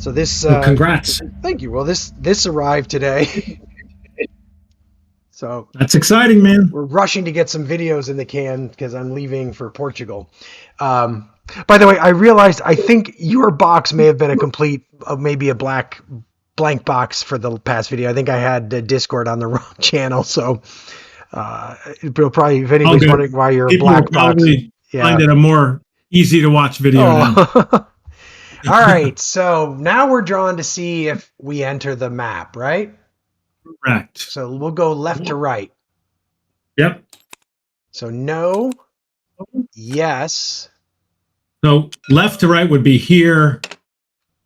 So this, Well, congrats. thank you. Well, this arrived today. So That's exciting, man. we're rushing to get some videos in the can because I'm leaving for Portugal. By the way, I realized I think your box may have been a complete, maybe a blank box for the past video. I think I had Discord on the wrong channel, so it'll probably, if anybody's wondering why you're a People will black box, probably yeah. find it a more easy to watch video now. Oh. All right, so now we're drawn to see if we enter the map, right? Correct. So we'll go left to right. Yep. So no, yes. So left to right would be here.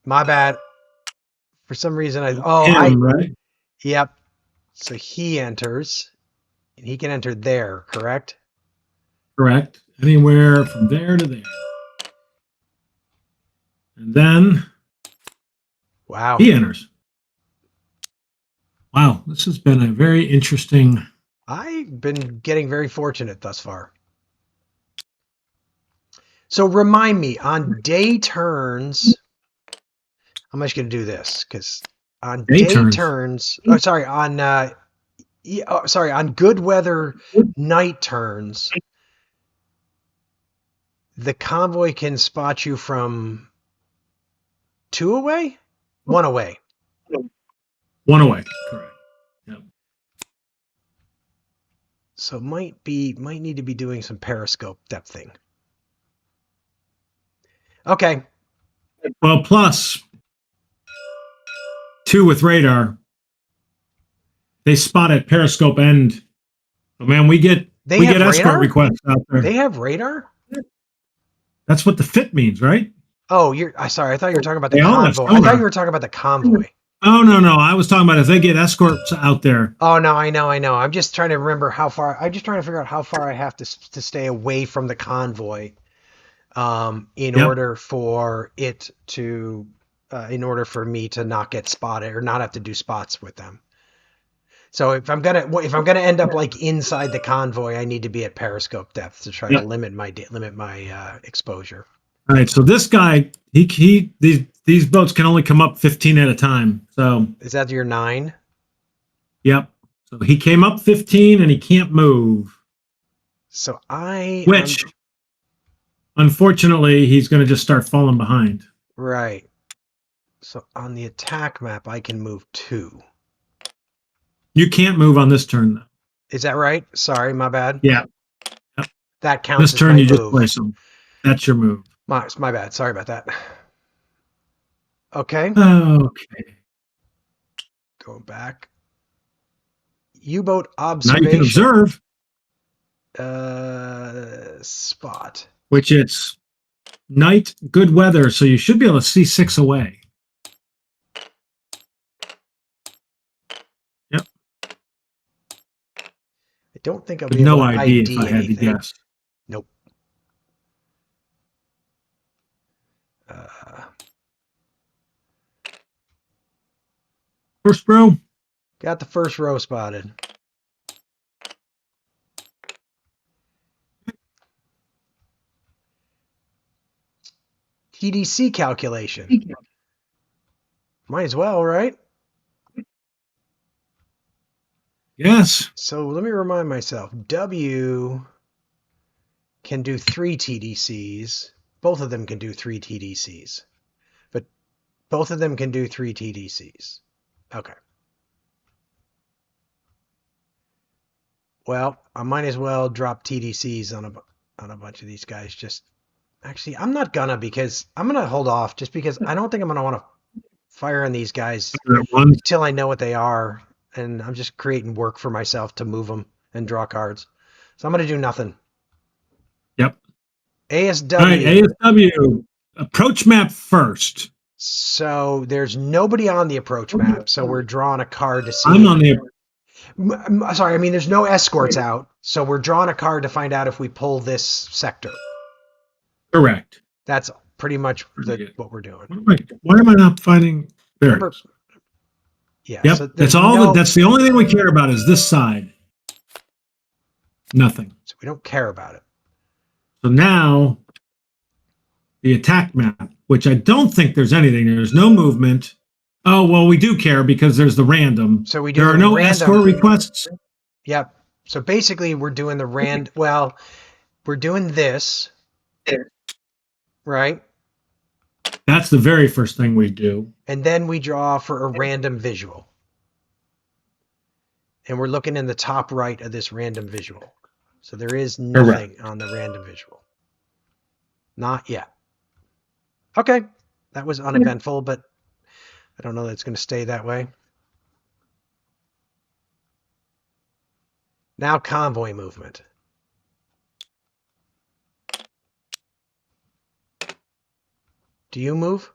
My bad. For some reason, Right? Yep. So he enters, and he can enter there, correct? Correct. Anywhere from there to there. And then Wow. he enters. Wow, this has been a very interesting. I've been getting very fortunate thus far. So remind me, on day turns, I'm just going to do this because on day turns, on good weather night turns, the convoy can spot you from 2 away? 1 away. 1 away, correct. Yep. So might need to be doing some periscope depthing. Okay. Well, plus 2 with radar. They spot at periscope end. Oh man, we get escort requests out there. They have radar? That's what the fit means, right? Oh, sorry. I thought you were talking about the convoy. I thought you were talking about the convoy. Oh, no. I was talking about if they get escorts out there. Oh, no, I know. I'm just trying to remember how far. I'm just trying to figure out how far I have to stay away from the convoy in order for it to, in order for me to not get spotted or not have to do spots with them. So if I'm gonna end up like inside the convoy, I need to be at periscope depth to try to limit my exposure. All right, so this guy, these boats can only come up 15 at a time. So is that your 9? Yep. So he came up 15 and he can't move. So unfortunately, he's going to just start falling behind. Right. So on the attack map, I can move 2. You can't move on this turn, though. Is that right? Sorry, my bad. Yeah. Yep. That counts. This turn, you just place him. That's your move. My bad. Sorry about that. Okay. Okay. Going back. U-boat observation. Now you can observe. Spot. Which it's night, good weather, so you should be able to see 6 away. Yep. I don't think I'll be able to ID if I had to guess. Nope. First row. Got the first row spotted. TDC calculation. Might as well, right? Yes. So let me remind myself. W can do 3 TDCs. Both of them can do 3 TDCs. But both of them can do 3 TDCs. Okay. Well, I might as well drop TDCs on a bunch of these guys. Actually, I'm not gonna, because I'm gonna hold off just because I don't think I'm gonna want to fire on these guys until I know what they are, and I'm just creating work for myself to move them and draw cards. So I'm gonna do nothing. Yep. ASW. All right, ASW. Approach map first. So there's nobody on the approach map, so we're drawing a card to see. I'm on the. Sorry, I mean there's no escorts out, so we're drawing a card to find out if we pull this sector. Correct. That's pretty much what we're doing. Why am I not finding bearings? Yeah. Yep. So that's all. That's the only thing we care about is this side. Nothing. So we don't care about it. So now the attack map, which I don't think there's anything. There's no movement. Oh, well, we do care because there's the random. So we do there are no random escort requests. Yep. So basically we're doing we're doing this, right? That's the very first thing we do. And then we draw for a random visual. And we're looking in the top right of this random visual. So there is nothing on the random visual. Not yet. Okay. That was uneventful, but I don't know that it's going to stay that way. Now convoy movement. Do you move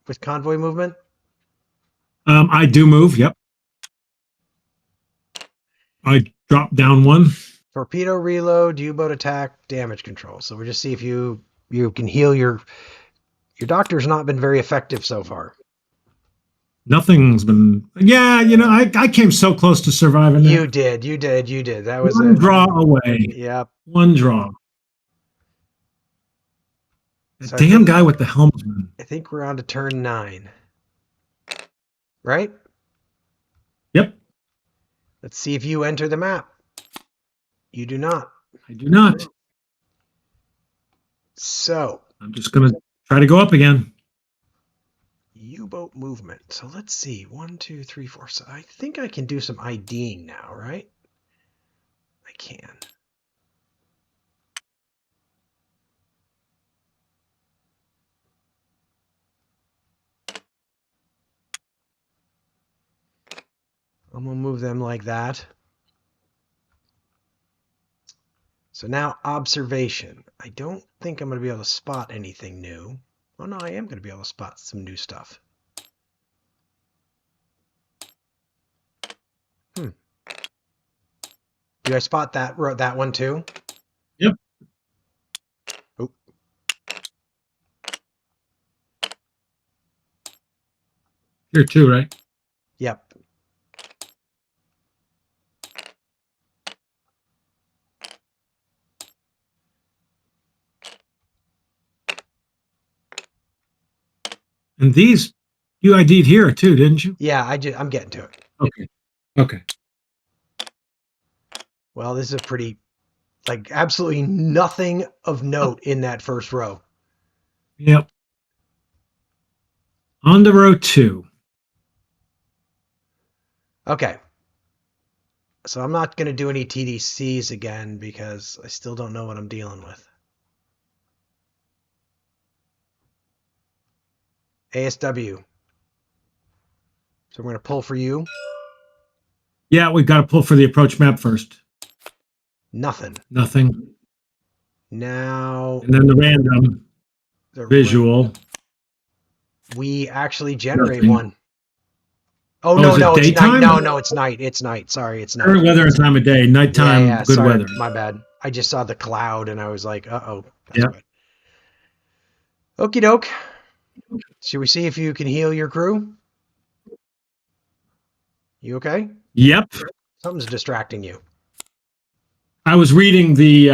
with convoy movement? I do move. Yep. I drop down one. Torpedo reload, U-boat attack, damage control. So we'll just see if you can heal your doctor's not been very effective so far. Nothing's been. Yeah, I came so close to surviving. You did. That was one draw away. Yep. One draw. The damn guy with the helmsman. I think we're on to turn 9. Right? Yep. Let's see if you enter the map. You do not. I do not. So I'm just going to try to go up again. U-boat movement. So let's see. 1, 2, 3, 4. So I think I can do some IDing now, right? I can. I'm going to move them like that. So now observation. I don't think I'm going to be able to spot anything new. Oh no, I am going to be able to spot some new stuff. Do I spot that one too? Yep. Oh. Here too, right? Yep. And these you ID'd here too, didn't you? Yeah, I'm getting to it. Okay. Well, this is a pretty, absolutely nothing of note in that first row. Yep. On to row 2. Okay. So I'm not going to do any TDCs again because I still don't know what I'm dealing with. ASW. So we're going to pull for you. Yeah, we've got to pull for the approach map first. Nothing. Now. And then the random visual. We actually generate one. Oh, no, it's night. No, it's night. It's night. Sorry, it's night. Current weather and time of day. Nighttime, good sorry, weather. My bad. I just saw the cloud and I was like, uh-oh. That's yeah. Good. Okie doke. Should we see if you can heal your crew? You okay? Yep. Something's distracting you. I was reading the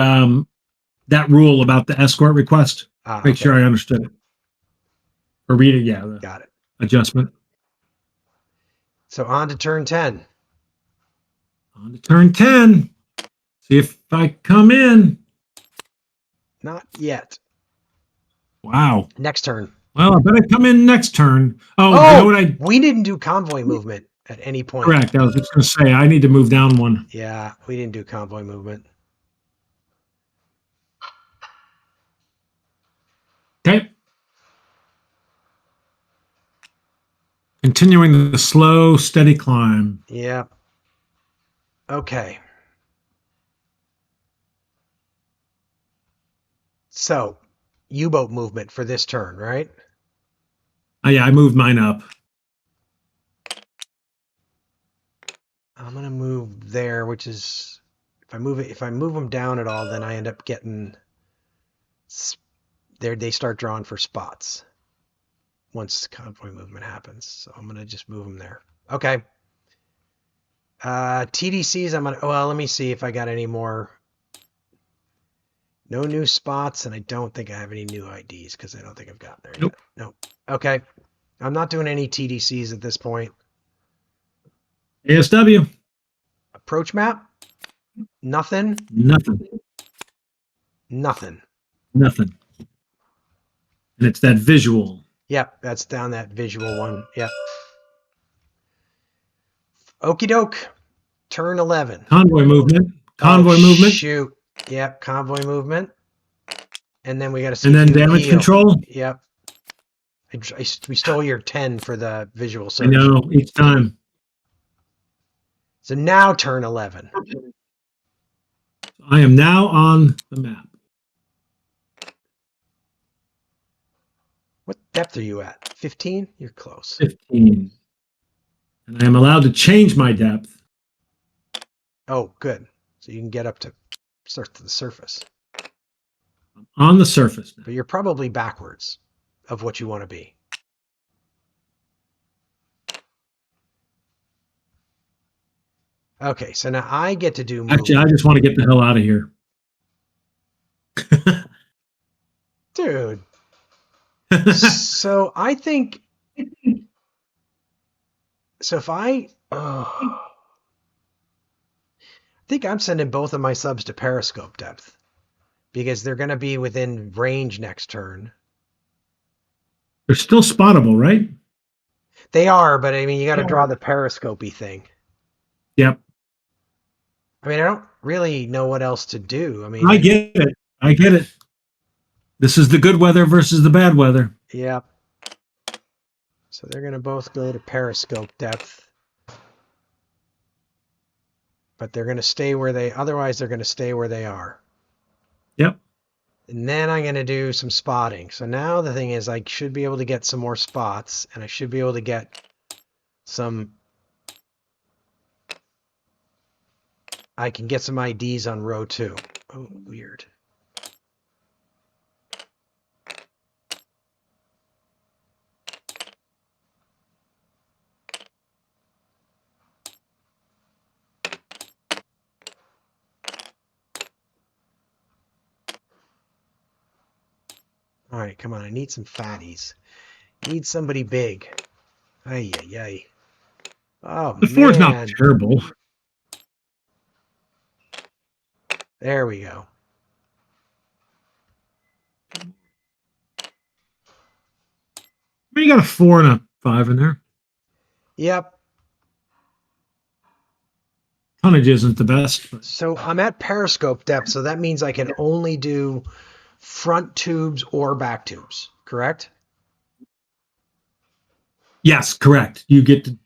that rule about the escort request. Make sure I understood it. Or read it, yeah. Got it. Adjustment. So on to turn 10. On to turn 10. See if I come in. Not yet. Wow. Next turn. Well, I better come in next turn. Oh, you know what we didn't do convoy movement at any point. Correct. I was just going to say, I need to move down one. Yeah, we didn't do convoy movement. Okay. Continuing the slow, steady climb. Yeah. Okay. So, U-boat movement for this turn, right? Oh, yeah, I moved mine up. I'm gonna move there, which is if I move them down at all, then I end up getting there. They start drawing for spots once convoy movement happens. So I'm gonna just move them there. Okay. TDCs. Well, let me see if I got any more. No new spots, and I don't think I have any new IDs because I don't think I've gotten there Nope. yet. Nope. Okay. I'm not doing any TDCs at this point. ASW. Approach map? Nothing? Nothing. Nothing. Nothing. And it's that visual. Yep, that's down that visual one. Yep. Okie doke. Turn 11. Convoy movement. Convoy Oh, movement. shoot. Yep, convoy movement. And then we got to see And then if you damage heal. control. Yep. We stole your 10 for the visual I search. know, each time. So now turn 11. I am now on the map. What depth are you at? 15? You're close. 15. And I am allowed to change my depth. Oh, good. So you can get up to start to the surface. I'm on the surface now. But you're probably backwards of what you want to be. Okay, so now I get to do movement. Actually, I just want to get the hell out of here. Dude. So I think... So if I think I'm sending both of my subs to periscope depth because they're going to be within range next turn. They're still spottable, right? They are, but I mean, you got to draw the periscopy thing. Yep. I mean, I don't really know what else to do. I mean, I get it. I get it. This is the good weather versus the bad weather. Yep. So they're going to both go to periscope depth. But they're going to stay where they, otherwise they're going to stay where they are. Yep. And then I'm going to do some spotting. So now the thing is I should be able to get some more spots, and I should be able to get some, I can get some IDs on row 2. Oh, weird. All right, come on. I need some fatties. Need somebody big. Ay, ay, ay. Oh, The 4's not terrible. There we go. You got a 4 and a 5 in there. Yep. Tonnage isn't the best. But... So I'm at periscope depth, so that means I can only do front tubes or back tubes, correct? Yes, correct. You get to,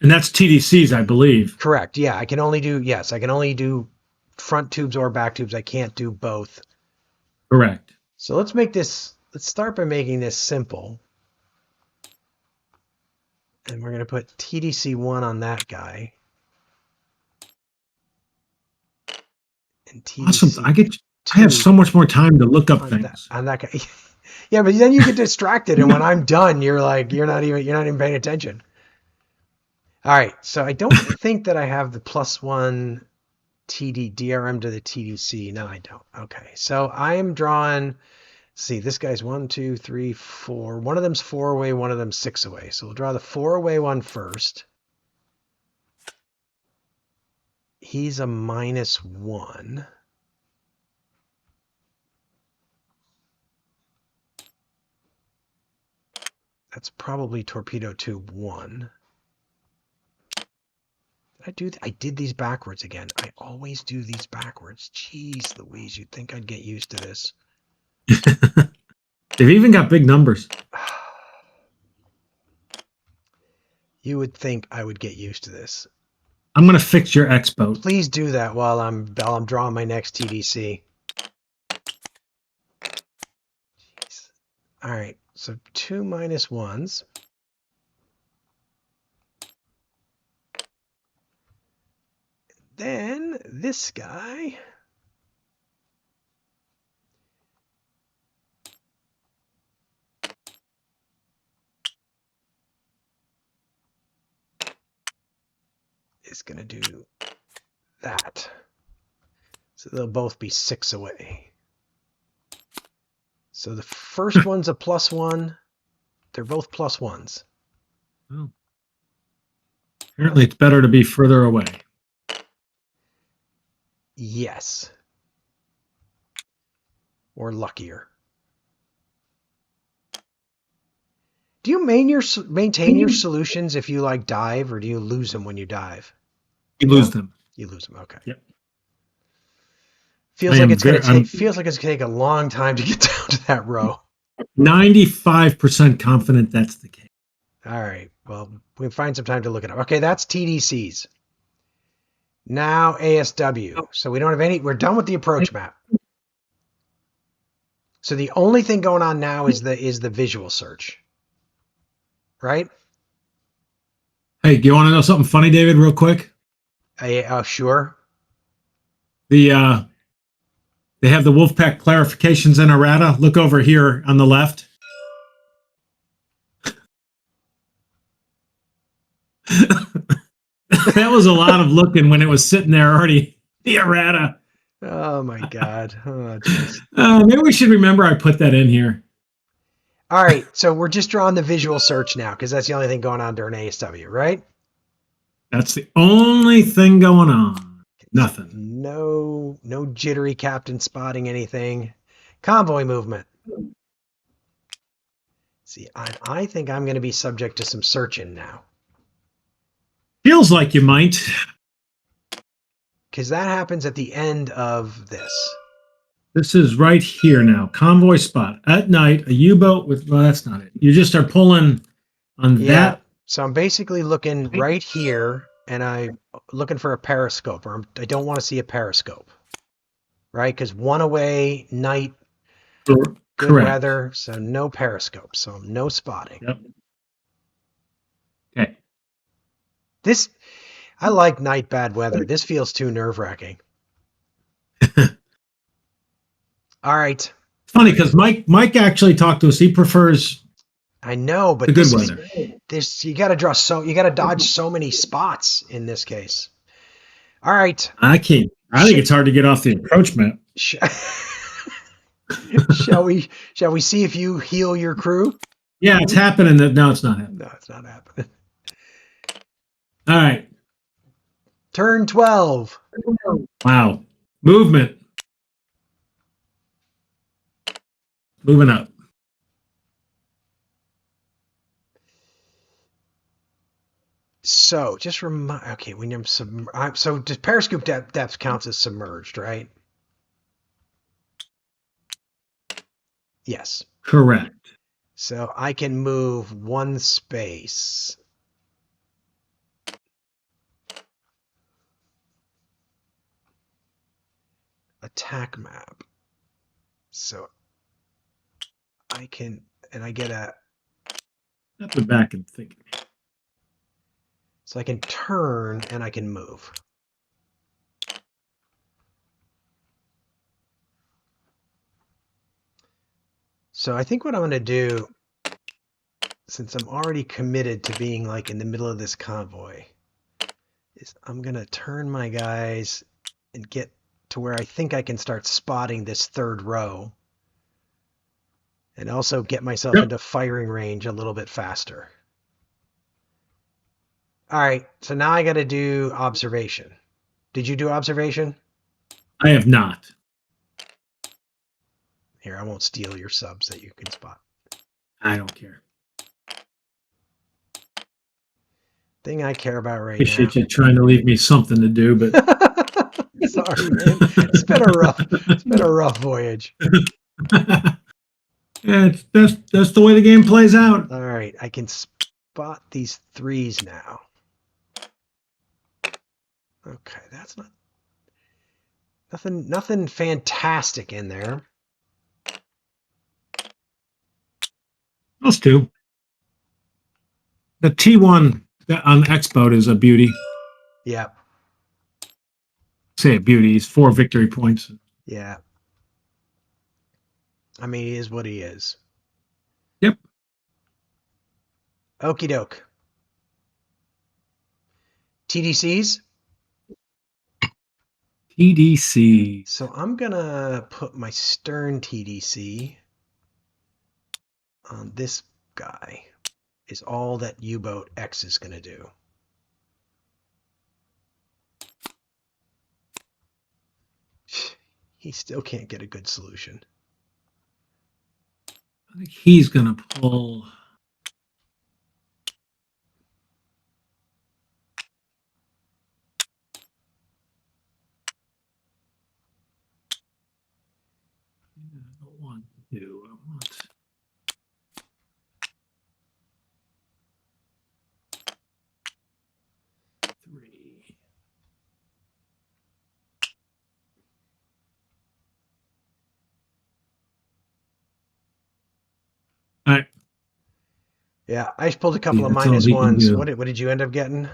and that's TDCs, I believe. Correct. Yeah, I can only do, yes, I can only do front tubes or back tubes. I can't do both. Correct. So let's make this, let's start by making this simple. And we're going to put TDC1 on that guy. And TDC Awesome. I have so much more time to look up things. On that guy. Yeah, but then you get distracted, and when I'm done, you're like, you're not even paying attention. All right, so I don't think that I have the +1 DRM to the TDC. No, I don't. Okay, so I am drawing. Let's see, this guy's 1, 2, 3, 4. One of them's 4 away, one of them's 6 away. So we'll draw the 4 away one first. He's a -1. That's probably torpedo tube 1. I did these backwards again. I always do these backwards. Jeez Louise, you'd think I'd get used to this. They've even got big numbers. You would think I would get used to this. I'm going to fix your X-boat. Please do that while I'm drawing my next TDC. Jeez. All right, so 2 -1s. Then this guy. Is going to do that. So they'll both be 6 away. So the first one's a +1. They're both +1s. Well, apparently, it's better to be further away. Yes. Or luckier. Do you maintain your solutions if you like dive, or do you lose them when you dive? You lose them. You lose them. Okay. Yep. Feels like it's going to take a long time to get down to that row. 95% confident that's the case. All right. Well, we can find some time to look it up. Okay, that's TDCs. Now ASW. So we don't have any. We're done with the approach map. So the only thing going on now is the visual search. Right? Hey, do you want to know something funny, David, real quick? Sure. They have the Wolfpack clarifications in errata. Look over here on the left. That was a lot of looking when it was sitting there already. The errata. Oh my God. Oh, maybe we should remember I put that in here. All right, so we're just drawing the visual search now because that's the only thing going on during ASW, right? That's the only thing going on. Nothing. No jittery captain spotting anything. Convoy movement. See, I think I'm going to be subject to some searching now. Feels like you might. Because that happens at the end of this. This is right here now. Convoy spot. At night, a U-boat with... Well, that's not it. You just are pulling on that. So I'm basically looking right here, and I'm looking for a periscope. Or I don't want to see a periscope. Right? Because one away, night, good weather, so no periscope. So no spotting. Yep. Okay. I like night bad weather. This feels too nerve-wracking. All right. It's funny because Mike actually talked to us. He prefers. I know, but the good weather. You got to dodge so many spots in this case. All right. I think it's hard to get off the approach map. Shall we see if you heal your crew? Yeah, it's happening. No, it's not happening. No, it's not happening. All right. Turn 12. Wow. Movement. Moving up. So just okay, when I'm so does periscope depth counts as submerged, right? Yes. Correct. So I can move one space. Attack map. So I can, and I get a. Up and back and think. So I can turn and I can move. So I think what I'm going to do, since I'm already committed to being like in the middle of this convoy, is I'm going to turn my guys and get to where I think I can start spotting this third row. And also get myself into firing range a little bit faster. All right, so now I got to do observation. Did you do observation? I have not. Here, I won't steal your subs that you can spot. I don't care. Thing I care about right Appreciate you trying to leave me something to do, but sorry, man. It's been a rough voyage. Yeah, that's the way the game plays out. All right, I can spot these threes now. Okay, that's nothing fantastic in there. Those two. The T1 on the X-Boat is a beauty. Yeah. Say a beauty. He's 4 victory points. Yeah. I mean, he is what he is. Yep. Okie doke. TDCs? TDC. So I'm going to put my stern TDC on this guy is all that U-boat X is going to do. He still can't get a good solution. I think he's going to pull. I don't want to. I want. Three. All right. Yeah, I pulled a couple Yeah, of that's all minus he can ones. do. What did you end up getting?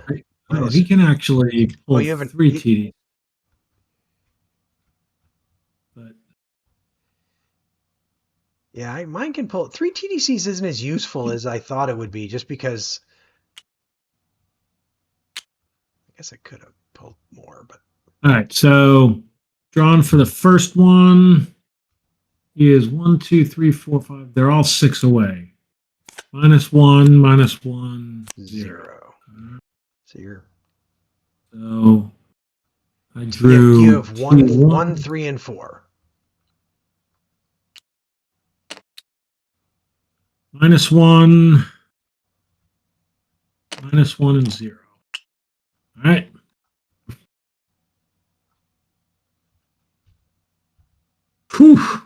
No, he can actually pull you haven't, 3 TDs. But yeah, mine can pull 3 TDCs. Isn't as useful as I thought it would be, just because I guess I could have pulled more, but all right, so drawn for the first one is 1, 2, 3, 4, 5. They're all 6 away. -1, zero. So So I you drew have one, T1. 3, and 4. -1, -1, and 0. All right. Whew.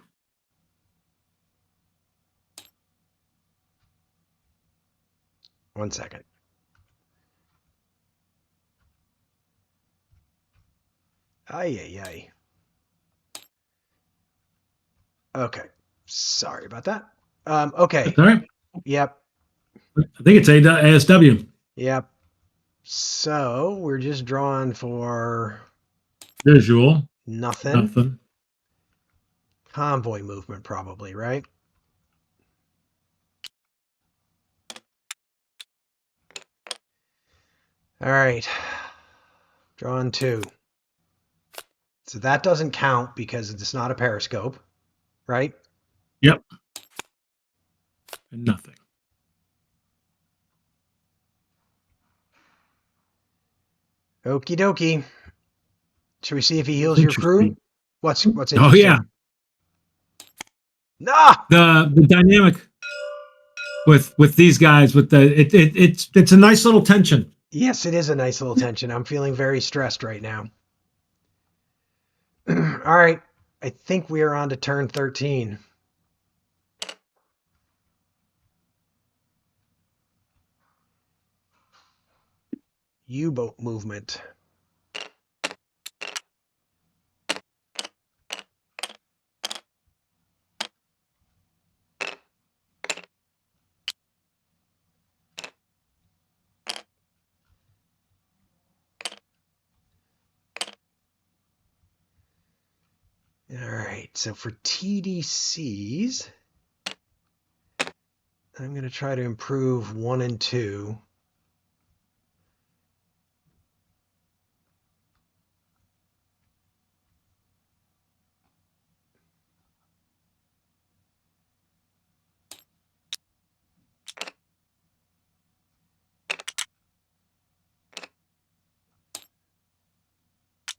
One second. Ay. Okay. Sorry about that. Okay. That's all right. Yep. I think it's ASW. Yep. So we're just drawing for Visual. nothing. Convoy movement, probably, right? All right. Drawing 2. So that doesn't count because it's not a periscope, right? Yep. And nothing. Okie dokie. Should we see if he That's heals your crew? interesting. What's Oh interesting? yeah. Nah. The dynamic with these guys with it's a nice little tension. Yes, it is a nice little tension. I'm feeling very stressed right now. All right. I think we are on to turn 13. U-boat movement. All right. So for TDCs, I'm going to try to improve 1 and 2.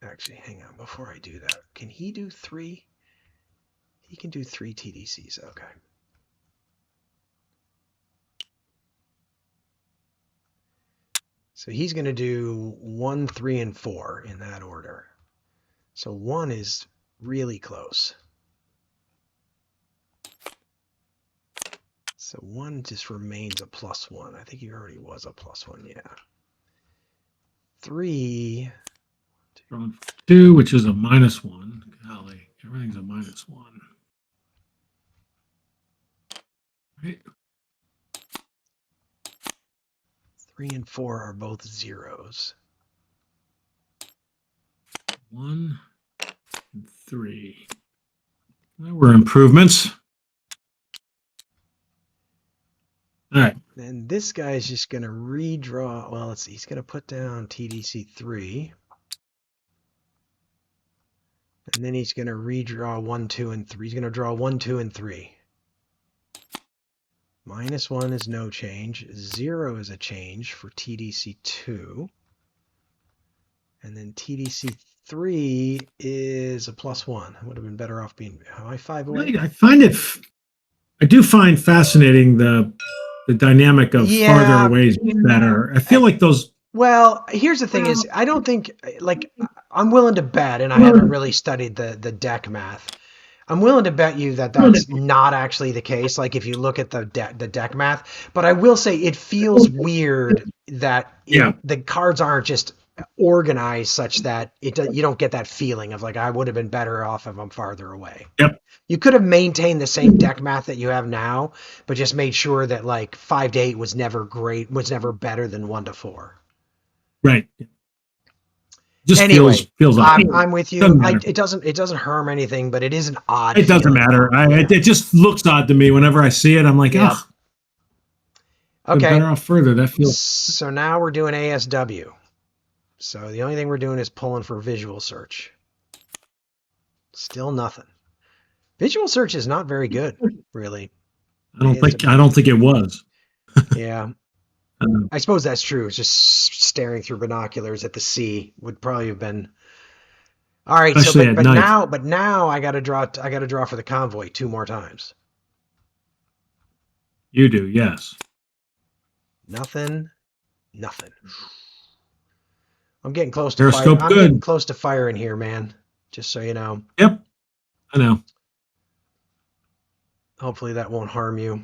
Actually, hang on. Before I do that, can he do 3? He can do 3 TDCs. Okay. So he's going to do 1, 3, and 4 in that order. So 1 is really close. So 1 just remains a +1. I think he already was a +1. Yeah. 3. Drawn for 2, which is a -1. Golly, everything's a -1. Right. 3 and 4 are both zeros. 1 and 3. There were improvements. All right. And this guy is just going to redraw. Well, let's see. He's going to put down TDC 3. And then he's going to redraw 1, 2, and 3. He's going to draw 1, 2, and 3. -1 is no change. 0 is a change for TDC2. And then TDC3 is a +1. I would have been better off being... Am I 5 away? Really, I do find fascinating the dynamic of farther away is better. I feel like those... Well, here's the thing is, I don't think, like, I'm willing to bet, and I haven't really studied the deck math. I'm willing to bet you that that's not actually the case, like if you look at the deck math. But I will say it feels weird that the cards aren't just organized such that you don't get that feeling of like, I would have been better off if I'm farther away. Yep. You could have maintained the same deck math that you have now, but just made sure that like 5 to 8 was never great, was never better than 1 to 4. Right. Just anyway, feels odd. I'm with you. It doesn't harm anything, but it is an odd. It doesn't matter. It just looks odd to me whenever I see it. I'm like, yeah. Okay. Better off further. That feels. So now we're doing ASW. So the only thing we're doing is pulling for visual search. Still nothing. Visual search is not very good, really. I don't think it was. Yeah. I suppose that's true. It's just staring through binoculars at the sea would probably have been. All right. Especially So, at night. but now I got to draw. I got to draw for the convoy 2 more times. You do, yes. Nothing. I'm getting close to Periscope fire. I'm getting close to firing here, man. Just so you know. Yep. I know. Hopefully that won't harm you.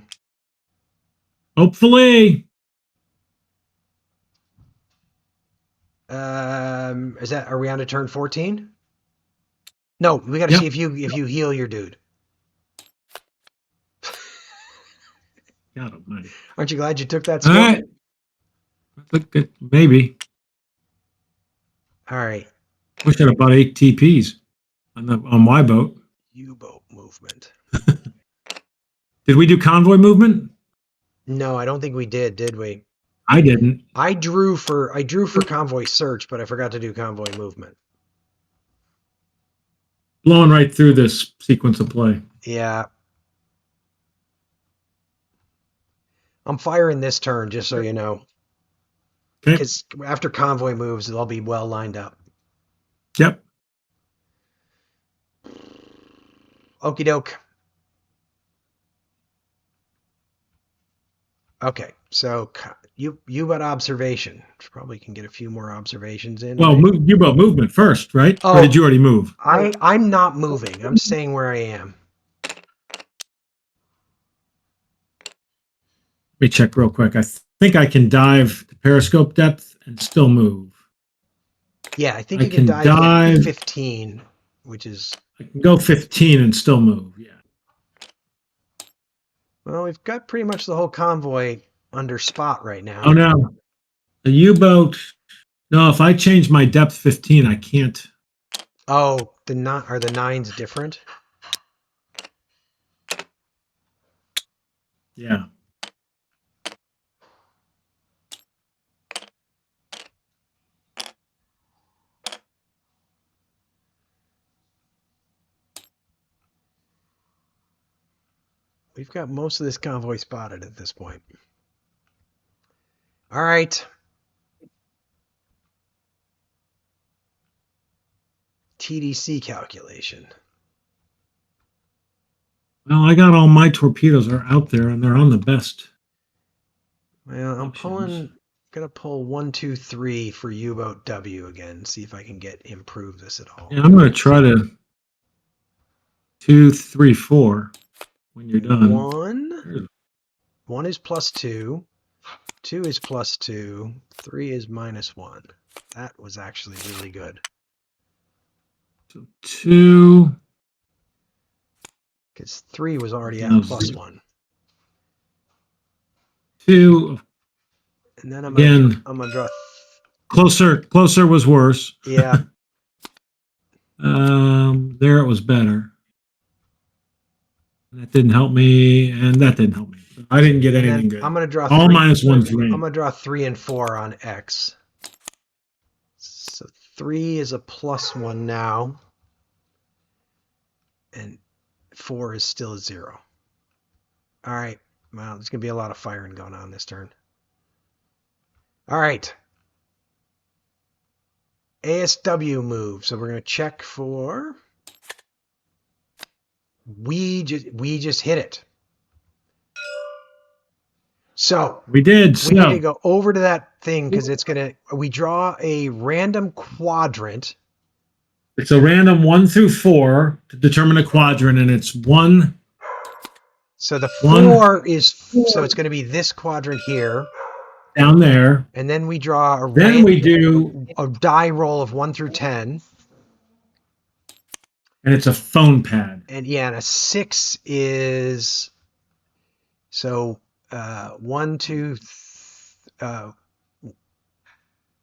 Hopefully. Are we on to turn 14? No, we got to see if you heal your dude. God almighty. Aren't you glad you took that skill? All right. Maybe. All right. We should have bought 8 TPs on my boat. U-boat movement. Did we do convoy movement? No, I don't think we did we? I didn't. I drew for convoy search, but I forgot to do convoy movement. Blowing right through this sequence of play. Yeah. I'm firing this turn, just so you know. Okay. Because after convoy moves, they'll be well lined up. Yep. Okie doke. Okay, so you got observation. Probably can get a few more observations in. Well, U-boat movement first, right? Oh, or did you already move? I'm not moving. I'm staying where I am. Let me check real quick. I think I can dive to periscope depth and still move. Yeah, I think you can dive 15, which is... I can go 15 and still move, yeah. Well, we've got pretty much the whole convoy under spot right now. Oh, no. The U-boat... No, if I change my depth 15, I can't... Oh, are the 9s different? Yeah. We've got most of this convoy spotted at this point. All right. TDC calculation. Well, I got all my torpedoes are out there, and they're on the best. Well, I'm gonna pull 1, 2, 3 for U-boat W again. See if I can improve this at all. Yeah, I'm gonna try to 2, 3, 4. When you're done. 1 is +2. 2 is +2. 3 is -1. That was actually really good. So 2. Because 3 was already at +1. 2. And then I'm gonna draw. Closer was worse. Yeah. There it was better. That didn't help me, and that didn't help me. I didn't get anything good. I'm going to draw all -1 for me. I'm going to draw 3 and 4 on X. So 3 is a +1 now, and 4 is still a 0. All right, Wow, there's going to be a lot of firing going on this turn. All right. ASW move. So we're going to check for... We just hit it. So we did. We need to go over to that thing because it's going to... We draw a random quadrant. It's a random 1 through 4 to determine a quadrant, and it's 1... So the 4 is... So it's going to be this quadrant here. Down there. And then we draw a... Then we do... a die roll of 1 through 10. And it's a phone pad. And yeah, and a 6 is... So 1, 2...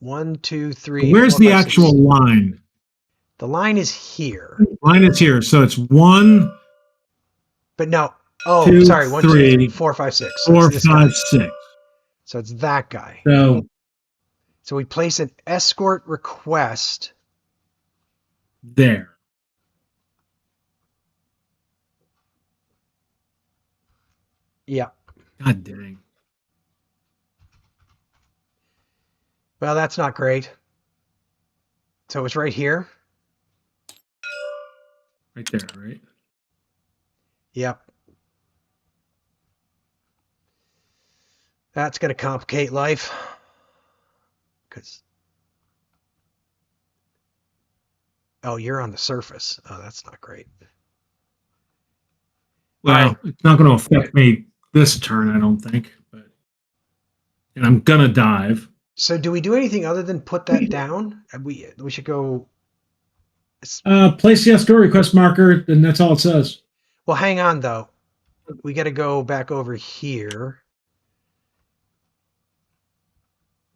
1, 2, 3... Where's 4, the 5, actual 6. Line? The line is here. Line is here. So it's 1... But no. Oh, 2, sorry. 1, 3, 2, 4, 5, 6. 4, 5, 6. So it's that guy. So we place an escort request. There. Yeah. God dang. Well, that's not great. So it's right here. Right there, right? Yep. That's going to complicate life. Because... Oh, you're on the surface. Oh, that's not great. Well, it's not going to affect me this turn, I don't think. And I'm going to dive. So do we do anything other than put that down? We should go... Place the escort request marker, and that's all it says. Well, hang on, though. We got to go back over here.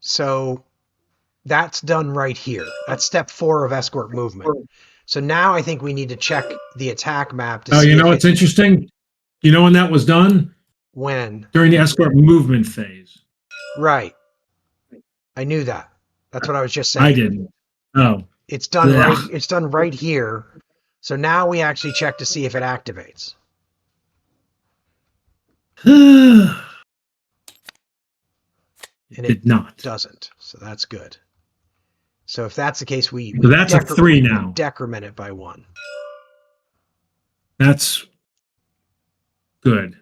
So that's done right here. That's step 4 of escort movement. So now I think we need to check the attack map to see. Oh, you know what's interesting? You know when that was done? When? During the escort movement phase. Right. I knew that. That's what I was just saying. I didn't. Oh. It's done right. It's done right here. So now we actually check to see if it activates. And it did not. Doesn't. So that's good. So if that's the case, we so that's a 3 now. Decrement it by 1. That's good.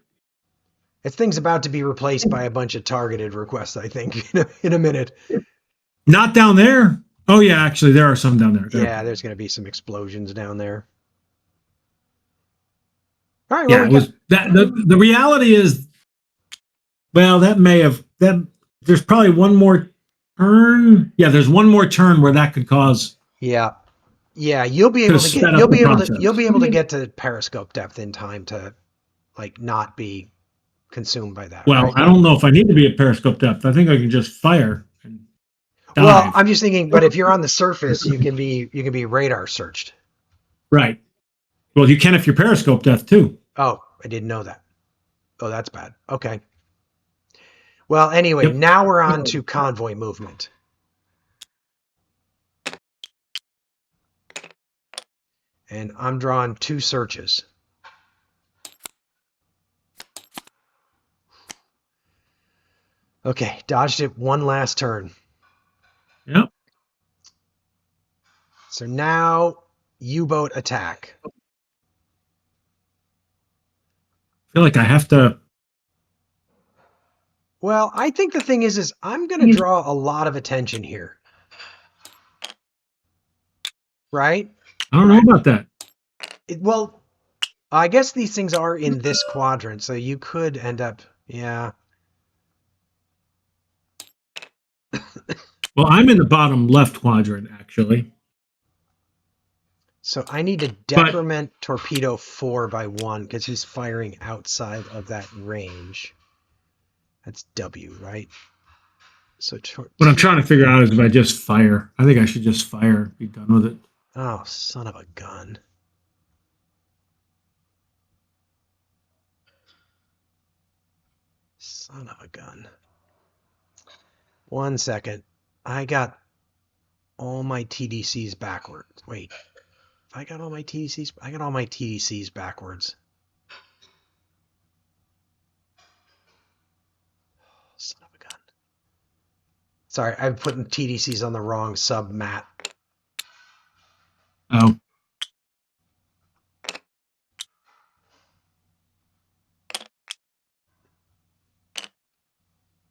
This thing's about to be replaced by a bunch of targeted requests, I think, in a minute. Not down there. Oh yeah, actually there are some down there. Yeah, there's going to be some explosions down there. All right. Yeah, it was that. The reality is, well, that may have that. There's probably one more turn. Yeah, there's one more turn where that could cause. Yeah, you'll be able to get. You'll be able to get to periscope depth in time to, like, not be consumed by that. Well, right? I don't know if I need to be at periscope depth. I think I can just fire. And dive. Well, I'm just thinking, but if you're on the surface, you can be radar searched. Right. Well, you can if you're periscope depth too. Oh, I didn't know that. Oh, that's bad. Okay. Well, anyway, Now we're on to convoy movement. And I'm drawing 2 searches. Okay, dodged it one last turn. Yep. So now U-boat attack. I feel like I have to. Well, I think the thing is I'm going to draw a lot of attention here. Right? I don't know about that. Well, I guess these things are in this quadrant, so you could end up, yeah. Well, I'm in the bottom left quadrant, actually. So I need to decrement torpedo 4 by 1 because he's firing outside of that range. That's W, right? So what I'm trying to figure out is if I just fire. I think I should just fire, be done with it. Oh, son of a gun. Son of a gun. 1 second. I got all my TDCs backwards. Wait. I got all my TDCs. I got all my TDCs backwards. Sorry, I'm putting TDCs on the wrong sub mat. Oh.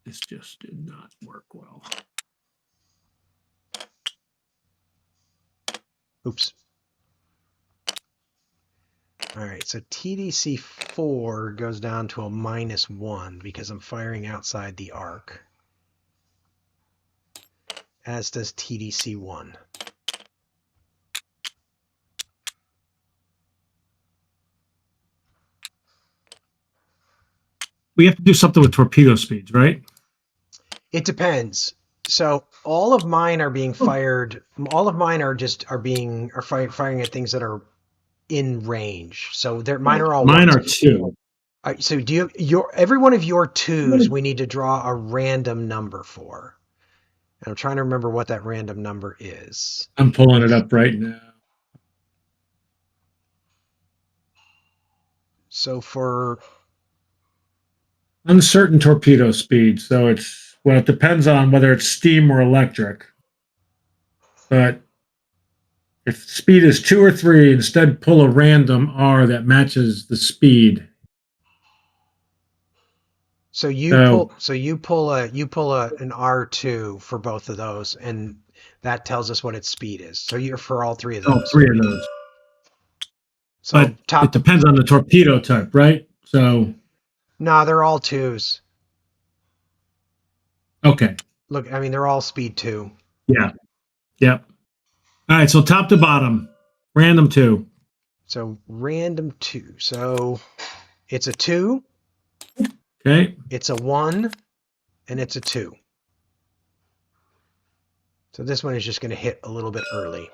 This just did not work well. Oops. All right, so TDC 4 goes down to a -1 because I'm firing outside the arc, as does TDC 1. We have to do something with torpedo speeds, right? It depends. So all of mine are being fired. All of mine are firing at things that are in range. So mine are all Mine ones. are 2. So do every one of your 2s we need to draw a random number for. And I'm trying to remember what that random number is. I'm pulling it up right now. So for uncertain torpedo speed, so it depends on whether it's steam or electric. But if speed is 2 or 3, instead pull a random R that matches the speed. So you pull an R2 for both of those, and that tells us what its speed is. So you're for all 3 of those. Oh, 3 of those. So but it depends on the torpedo type, right? So no, they're all 2s. Okay. Look, I mean, they're all speed 2. Yeah. Yep. All right. So top to bottom, random 2. So random 2. So it's a 2. Okay. It's a 1, and it's a 2. So this one is just going to hit a little bit early.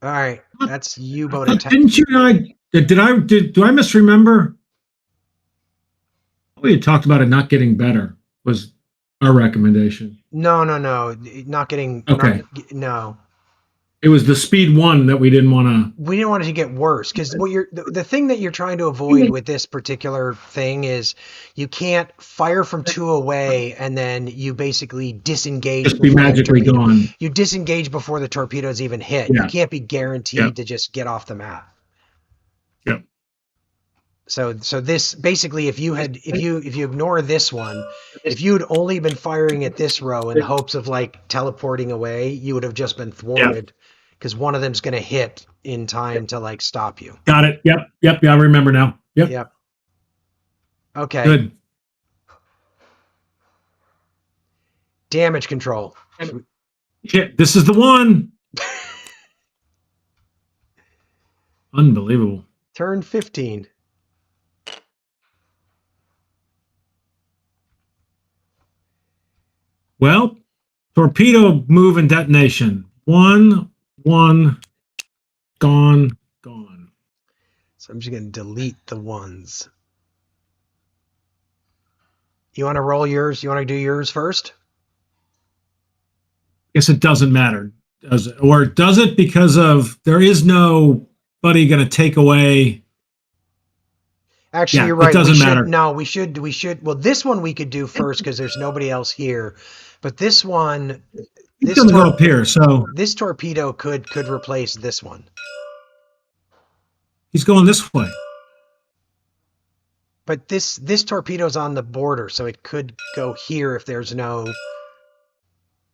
All right, that's U-boat attack. Didn't you? Do I misremember? We had talked about it not getting better. Was our recommendation? No, not getting. Okay. No. It was the speed 1 that we didn't want to. We didn't want it to get worse because the thing that you're trying to avoid with this particular thing is you can't fire from 2 away and then you basically disengage. Just be magically gone. You disengage before the torpedoes even hit. Yeah. You can't be guaranteed to just get off the map. Yep. So this basically, if you ignore this one, if you'd only been firing at this row in the hopes of like teleporting away, you would have just been thwarted because one of them's going to hit in time to like stop you. Got it. Yep. Yeah, I remember now. Yep. Okay. Good. Damage control. This is the one. Unbelievable. Turn 15. Well, torpedo move and detonation. 1, 1, gone. So I'm just going to delete the 1s. You want to roll yours? You want to do yours first? I guess it doesn't matter. Does it? Or does it because of there is nobody going to take away. Actually, you're right. It doesn't matter. No, we should. Well, this one we could do first because there's nobody else here. But this one, It's going to go up here. So this torpedo could replace this one. He's going this way. But this torpedo's on the border, so it could go here if there's no.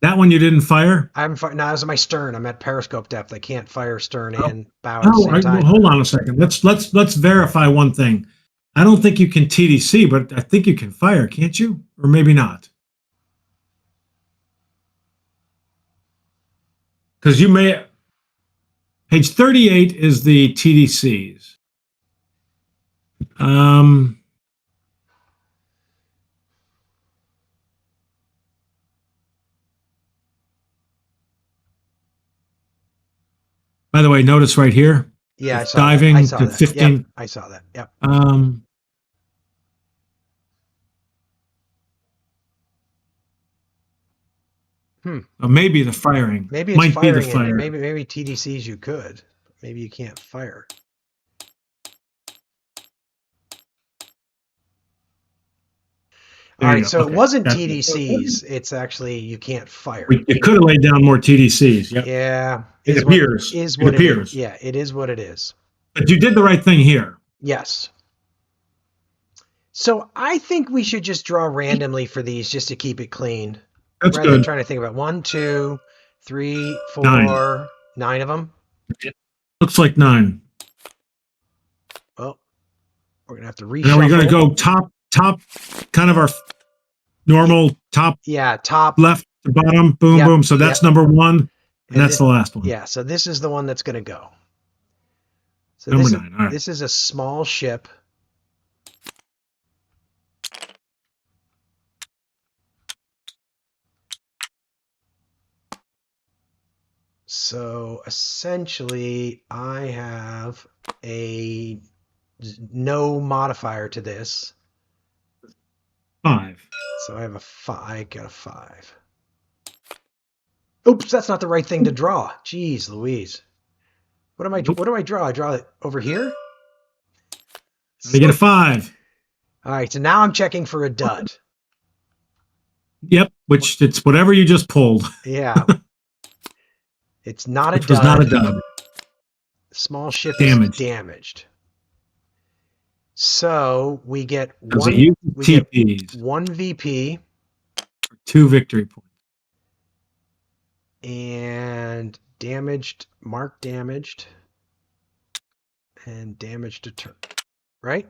That one you didn't fire? No, that was my stern. I'm at periscope depth. I can't fire stern and bow at the same time. Well, hold on a second. Let's verify one thing. I don't think you can TDC, but I think you can fire, can't you? Or maybe not. Because you may. Page 38 is the TDCs. By the way, notice right here. Yeah, I saw diving that. I saw to that. 15. Yep, I saw that. Yep. Maybe the firing. Maybe it's might firing be the fire. Maybe TDCs you could. Maybe you can't fire. All There you right, go. so it Okay. wasn't That's TDCs. It's actually you can't fire. it could have laid down more TDCs. Yep. Yeah, It is what appears. is It what it is. appears. Yeah, it is what it is. But you did the right thing here. Yes. So I think we should just draw randomly for these just to keep it clean, That's rather than good. trying to think about 1, 2, 3, 9. 4, 9 of them. Looks like 9. Well, we're gonna have to And then we're going to reshuffle. go top, kind of our normal top Yeah, top. left to bottom, boom, Yep, boom. So that's yep. number 1, and that's thi- the last one. Yeah, so this is the one that's gonna go. So Number 9. All right. this is a small ship. So essentially, I have a no modifier to this. 5. So I have a 5. I got a 5. Oops, that's not the right thing to draw. Jeez Louise. What Nope. do I draw? I draw it over here? You get a 5. All right, so now I'm checking for a dud. Yep, which it's whatever you just pulled. Yeah. It's not a Which dud. was not a dud. Small ship Damaged. is damaged. So we get Because it one uses we get TPs. 1 VP 2 victory points. and damaged, mark damaged, and damage to turn. Right?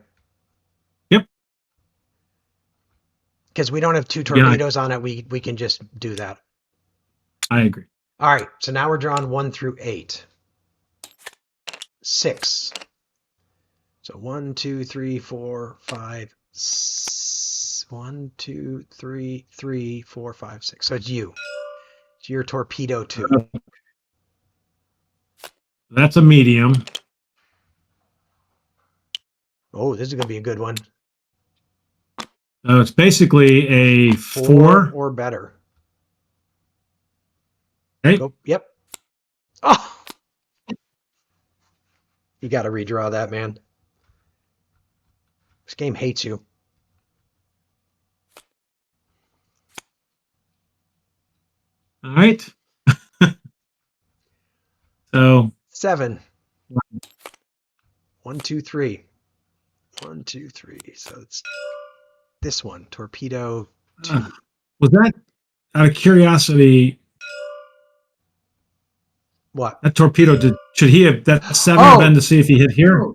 Yep. Because we don't have 2 torpedoes on it, we can just do that. I agree. All right, so now we're drawing 1 through 8. 6. So 1, 2, 3, 4, 5, 1, 2, 3, 3, 4, 5, 6. So it's you. It's your torpedo 2. That's a medium. Oh, this is going to be a good one. So it's basically a 4 or better. Okay. Go, yep. Oh! You got to redraw that, man. This game hates you. All right. So 7. 1, 2, 3. 1, 2, 3. So it's this one, torpedo 2. Was that, out of curiosity, What? that torpedo, should he have, that 7 have been to see if he hit here?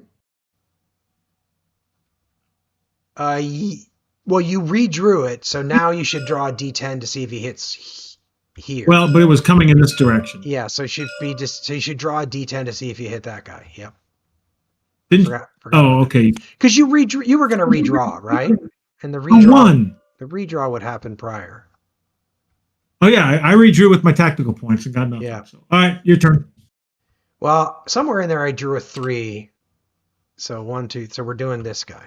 Well, you redrew it, so now you should draw a D10 to see if he hits here. Well, but it was coming in this direction. Yeah, so it should be just, so you should draw a D10 to see if you hit that guy. Yep. Forgot okay. Because you were going to redraw, right? And the redraw would happen prior. Oh yeah, I redrew with my tactical points and got nothing. Yeah. So, all right, your turn. Well, somewhere in there I drew a 3. So 1, 2. So we're doing this guy.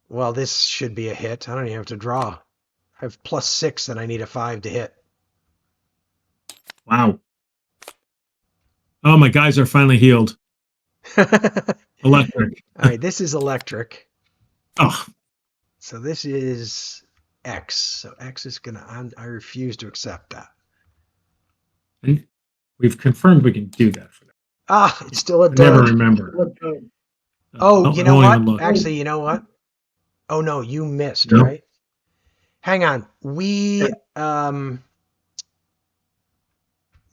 Well, this should be a hit. I don't even have to draw. I have +6 and I need a 5 to hit. Wow. Oh, my guys are finally healed. Electric. All right, this is electric. Oh. So this is X. So X is I refuse to accept that. And we've confirmed we can do that for them. Ah, it's still a dud. Never remember. Oh, you know what? Actually, you know what? Oh no, you missed, right? Hang on.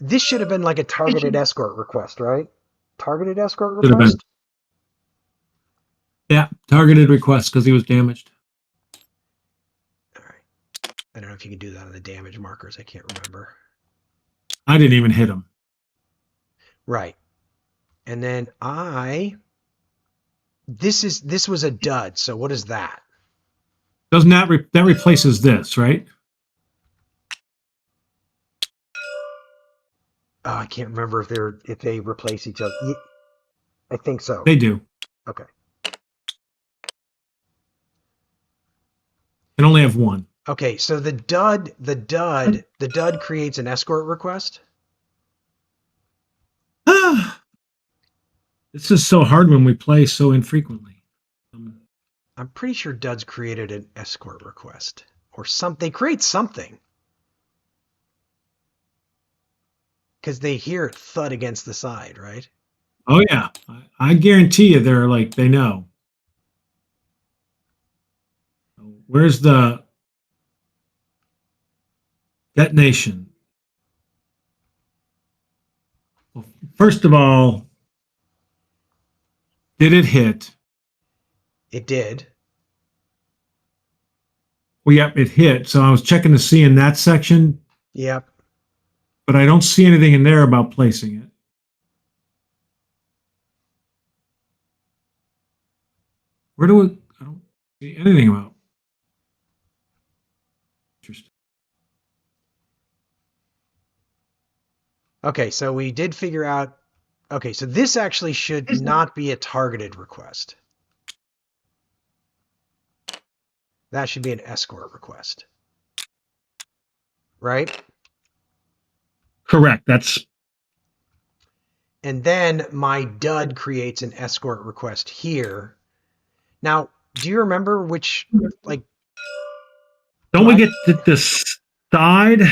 This should have been like a targeted escort request, right? Targeted escort request? Yeah, targeted request because he was damaged. All right. I don't know if you can do that on the damage markers. I can't remember. I didn't even hit him. Right. And then this was a dud. So what is that? Doesn't that that replaces this, right? Oh, I can't remember if they replace each other. I think so. They do. Okay. Can only have one. Okay, so the dud creates an escort request. This is so hard when we play so infrequently. I'm pretty sure Duds created an escort request or something. They create something because they hear it thud against the side, right? Oh yeah, I guarantee you they're like they know. Where's the detonation? Well, first of all, did it hit? It did. Well, yep, it hit. So I was checking to see in that section, Yep. but I don't see anything in there about placing it. Where do we? I don't see anything about. Interesting. Okay, so we did figure out. Okay, so this actually should not be a targeted request. That should be an escort request. Right? Correct. That's And then my dud creates an escort request here. Now, do you remember which, like, don't we get to this side?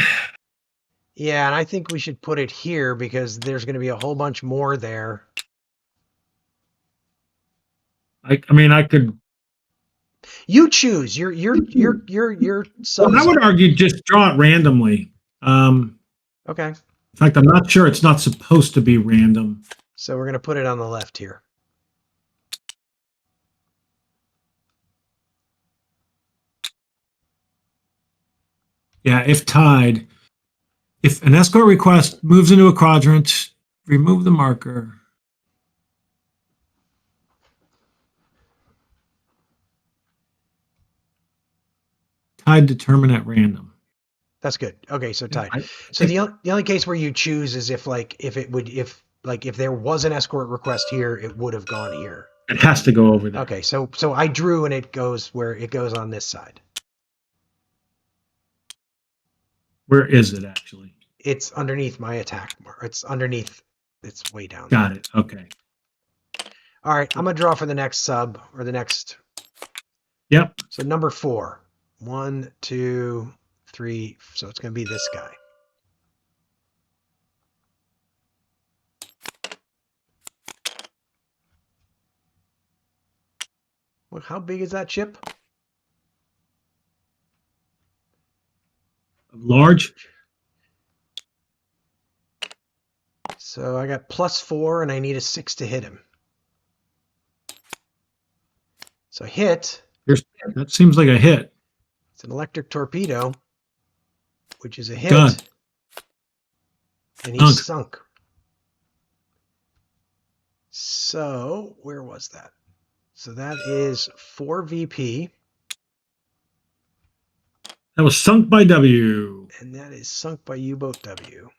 yeah, and I think we should put it here because there's going to be a whole bunch more there. I mean, I could. You choose. Your sub. Well, I would argue just draw it randomly. Okay. In fact, I'm not sure it's not supposed to be random. So we're going to put it on the left here. Yeah, if tied. If an escort request moves into a quadrant, remove the marker. Tied determine at random. That's good. Okay, so tied. I So the only case where you choose is if if there was an escort request here, it would have gone here. It has to go over there. Okay, so I drew and it goes where it goes on this side. Where is it actually? It's underneath my attack mark. It's underneath. It's way down. Got it. Okay. All right, I'm gonna draw for the next sub or the next. Yep. So number 4. 1, 2, 3. So it's gonna be this guy. Well, how big is that chip? Large. So I got +4 and I need a 6 to hit him. So hit. That seems like a hit. It's an electric torpedo, which is a hit. Done. And he's sunk. So where was that? So that is 4 VP. That was sunk by W. And that is sunk by U-boat W.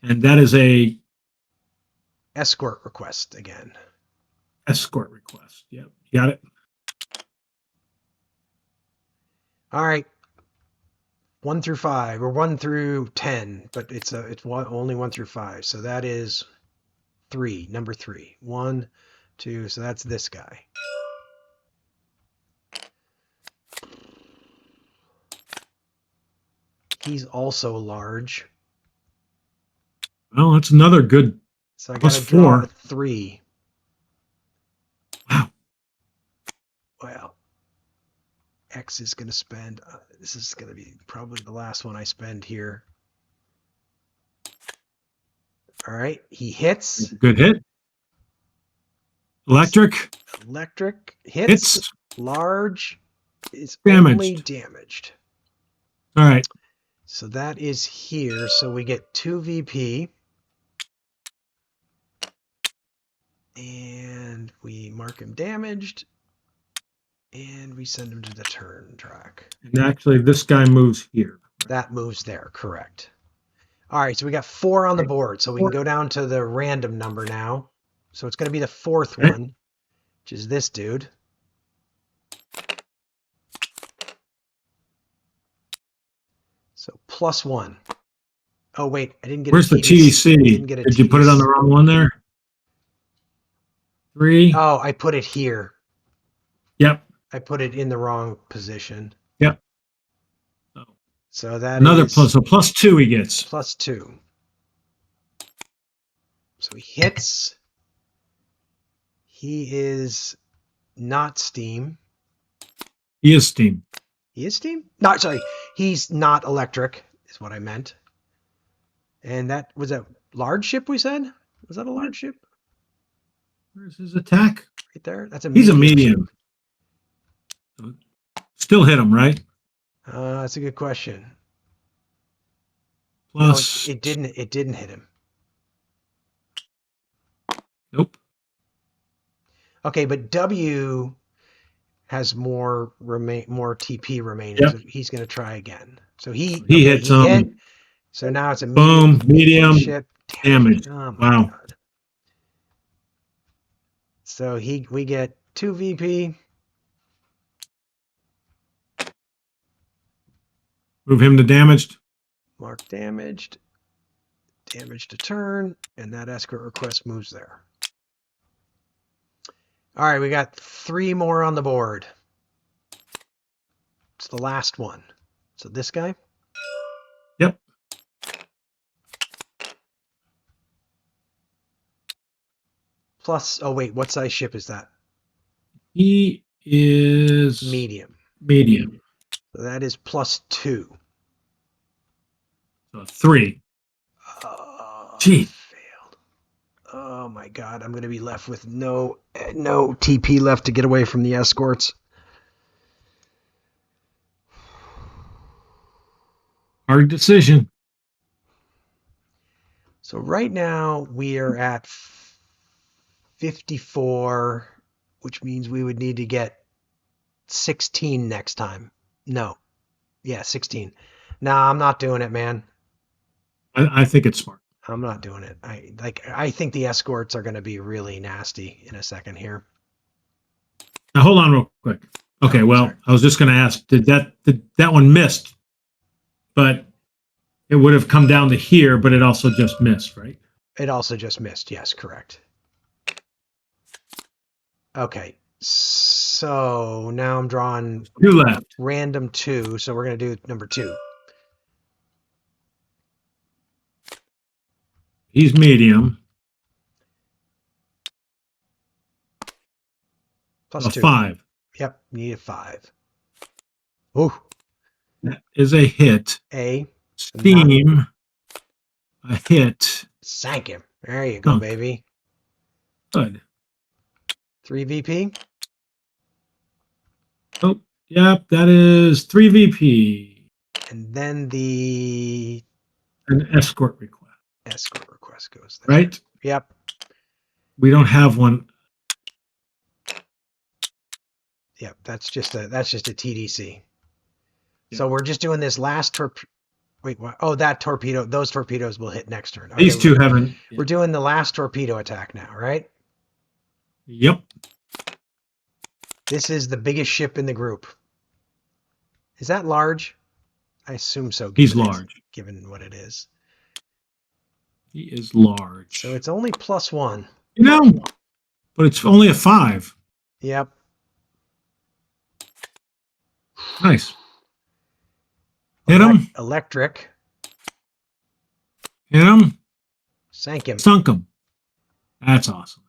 And that is a escort request again. Escort request. Yep. You got it. All right. 1 through 5 or 1 through 10, but it's only 1 through 5. So that is 3, number 3. 1, 2, so that's this guy. He's also large. Well, that's another good. So I got to draw a 3. Wow. Well, X is going to spend. This is going to be probably the last one I spend here. All right, he hits. Good hit. Electric. Electric hits. Large is only damaged. All right. So that is here. So we get 2 VP. And we mark him damaged. And we send him to the turn track. And actually, this guy moves here. That moves there, correct. All right, so we got 4 on the board. So we can go down to the random number now. So it's going to be the 4th one, which is this dude. So +1. Oh, wait, I didn't get Where's the TDC? Did you put it on the wrong one there? 3. Oh, I put it here. Yep. I put it in the wrong position. Yep. So that Another is plus. So +2 he gets. +2. So he hits. He is not steam. He is steam. He is steam? No, sorry. He's not electric, is what I meant. And that was a large ship, we said? Was that a large ship? Where's his attack? Right there? That's a He's a medium. medium. Still hit him, right? That's a good question. Plus. No, it didn't. It didn't hit him. Nope. Okay, but W has more TP remaining, Yep. so he's going to try again. So he hits him. hit. So now it's a Boom, medium ship damage. Oh my Wow. god. So we get 2 VP. Move him to damaged. Mark damaged. Damage to turn, and that escort request moves there. All right, we got 3 more on the board. It's the last one. So this guy? Yep. Plus, oh wait, what size ship is that? He is Medium. Medium. So that is +2. So 3. Oh, Gee. failed. Oh my god, I'm going to be left with no TP left to get away from the escorts. Hard decision. So right now we are at 54, which means we would need to get 16 next time. No. Yeah, 16. Nah, I'm not doing it, man. I think it's smart. I'm not doing it. I think the escorts are going to be really nasty in a second here. Now hold on real quick. Okay, well, sorry. I was just going to ask, did that one missed? But it would have come down to here, but it also just missed, right? It also just missed. Yes, correct. Okay. So now I'm drawing 2 left. random 2, so we're going to do number 2. He's medium. +2. 5. Yep, need a 5. Oh, That is a hit. A. Steam. A hit. Sank him. There you go, baby. Good. 3 VP. Oh, yep, that is 3 VP. And then An escort request. escort request goes there. Right? Yep. We don't have one. Yep, that's just a TDC. Yeah. So we're just doing this last wait, what? Oh, that torpedo, those torpedoes will hit next turn. Okay, These 2 haven't. We're doing the last torpedo attack now, right? Yep. This is the biggest ship in the group. Is that large? I assume so. He's large. Given what it is. He is large. So it's only +1. You know, but it's only a 5. Yep. Nice. Hit him. Electric. Hit him. Sank him. Sunk him. That's awesome.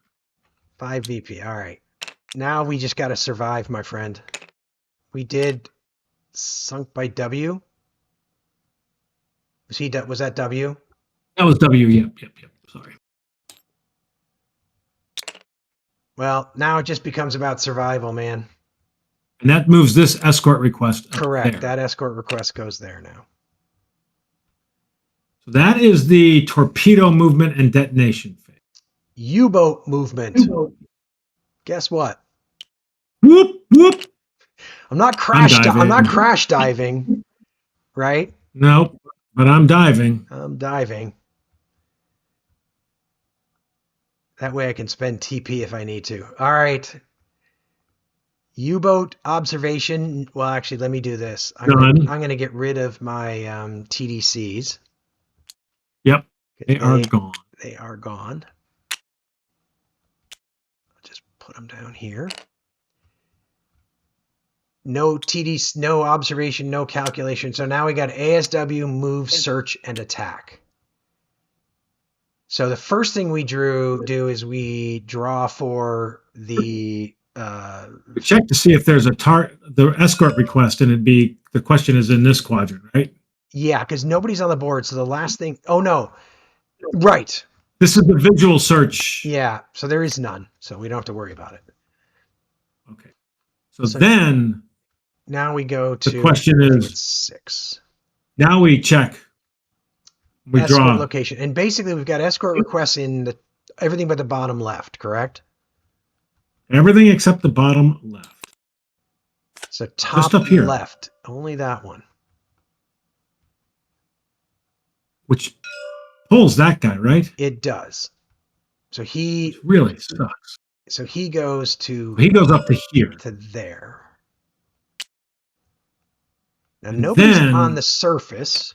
5 VP. All right. Now we just got to survive, my friend. We did sunk by W. Was that W? That was W. Yep. Sorry. Well, now it just becomes about survival, man. And that moves this escort request up Correct. there. That escort request goes there now. So that is the torpedo movement and detonation phase. U-boat movement. Guess what? Whoop whoop. I'm not crash diving, right? Nope. But I'm diving. I'm diving. That way I can spend TP if I need to. All right. U-boat observation. Well, actually, let me do this. I'm going to get rid of my TDCs. Yep. They are gone. They are gone. I'll just put them down here. No TD, no observation, no calculation. So now we got ASW, move, search, and attack. So the first thing we do is we draw for the We check to see if there's the escort request, and the question is in this quadrant, right? yeah, because nobody's on the board. So the last thing, oh no, right. This is the visual search. Yeah, so there is none. So we don't have to worry about it. Okay. So then now we go to the question is 6. Now we check. We escort draw location, and basically we've got escort requests in everything but the bottom left, correct? everything except the bottom left. So top Just up here. left, only that one. Which pulls that guy, right? It does. So Which really sucks. So he goes to. He goes up to here. To there. Now nobody's on the surface.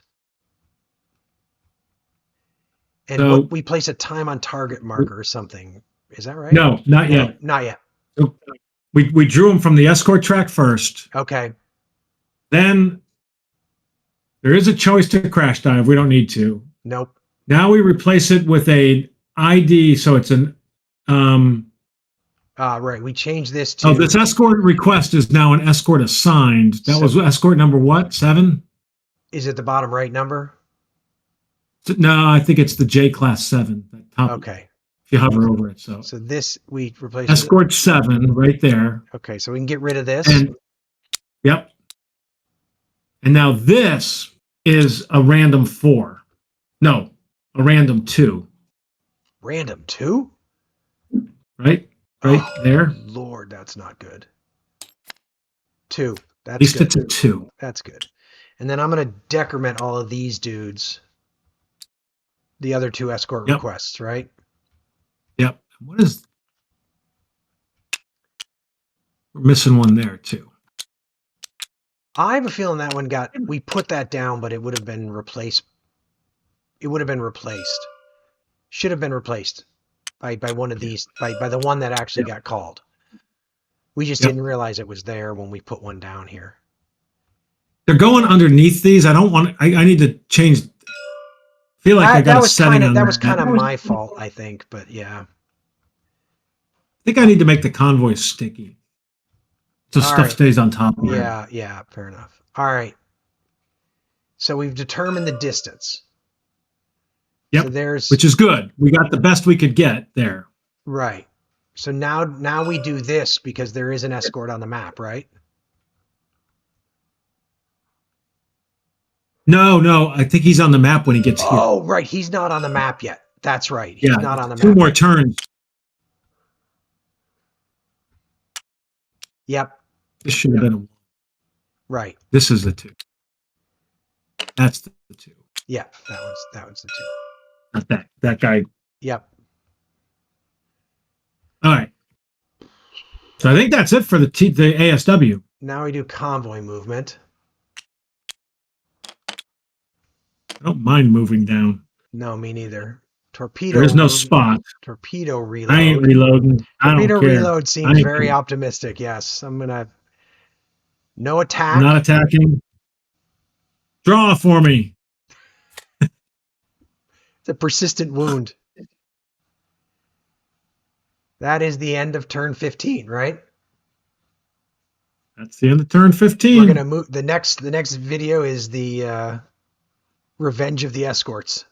And so, we place a time on target marker or something. Is that right? No, not yet. Not yet. So we drew him from the escort track first. Okay. Then there is a choice to crash dive. We don't need to. Nope. Now we replace it with a ID, so it's an right. We change this to. Oh, this escort request is now an escort assigned. That was escort number what? 7? Is it the bottom right number? No, I think it's the J class 7. Okay. If you hover over it, so this we replace escort 7 right there. Okay, so we can get rid of this. And yep. And now this is a random 4. No, a random 2. Random 2? Right there. Lord, that's not good. 2. That's at least good. It's a 2. That's good. And then I'm going to decrement all of these dudes. The other 2 escort requests, right? Yep. What is? We're missing one there too. I have a feeling that one we put that down, but it would have been replaced. It would have been replaced. Should have been replaced by one of these, by the one that actually got called. We just didn't realize it was there when we put one down here. They're going underneath these. I don't want. I need to change. I feel like I got a setting on that was kind of my fault, I think, but yeah. I think I need to make the convoy sticky, so stuff stays on top of it. Yeah, fair enough. All right. So we've determined the distance. Yep. So which is good. We got the best we could get there. Right. So now we do this because there is an escort on the map, right? No. I think he's on the map when he gets here. Oh, right. He's not on the map yet. That's right. He's not on the map. 2 more turns. Yep. This should have been a 1. Right. This is the 2. That's the 2. Yeah, that one's the 2. Not that guy. Yep. All right. So I think that's it for the ASW. Now we do convoy movement. I don't mind moving down. No, me neither. Torpedo. There's no spot. Torpedo reload. I ain't reloading. Torpedo reload seems very optimistic. Yes, I'm gonna. No attack. I'm not attacking. Draw for me. It's a persistent wound. That is the end of turn 15, right? That's the end of turn 15. We're gonna move. The next video is the Revenge of the Escorts.